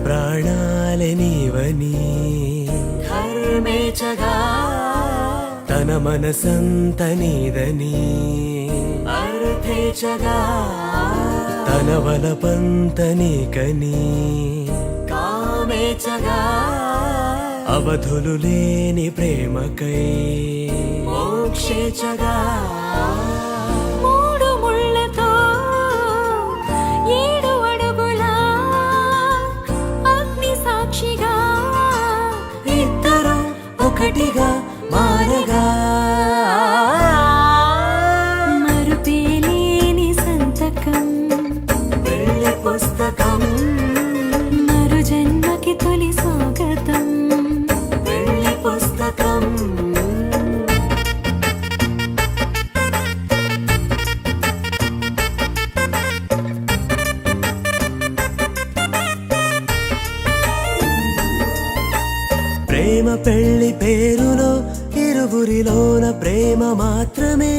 ప్రాణాలే నీవని ధర్మేచగా తన మనసంత నీదని అర్థేచగా తన వలపంత నీకని కామేచగా అవధులు లేని ప్రేమకై మోక్షేచగా మూడు ముళ్ళతో 7 అడుగుల అగ్ని సాక్షిగా ఇద్దరు ఒకటిగా మారగా మరుపేలేని సంతకం వెళ్ళి పుస్తకం మరు జన్మకి తొలి స్వాగతం వెళ్ళి పుస్తకం ప్రేమ పెళ్లి పేరులో ఇరువురిలోన ప్రేమ మాత్రమే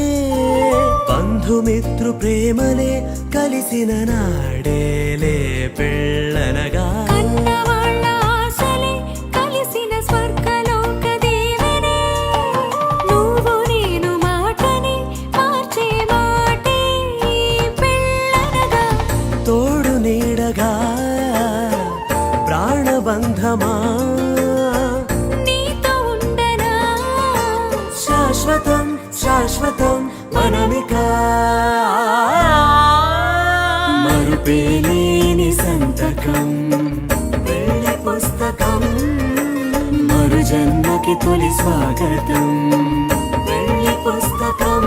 బంధుమిత్రు ప్రేమలే కలిసిన నాడేలే పెళ్ళనగా కన్నవాళ్ళ ఆశలే కలిసిన స్వర్గలోక దీవెనే నువ్వు నేను మాటని మార్చే మాటే పెళ్ళనగా తోడు నీడగా ప్రాణబంధమా నీతో ఉండనా శాశ్వతం శాశ్వతం మనమిక మరుపేలేని సంతకం వెళ్ళి పుస్తకం మరు జన్మకి తొలి స్వాగతం వెళ్ళి పుస్తకం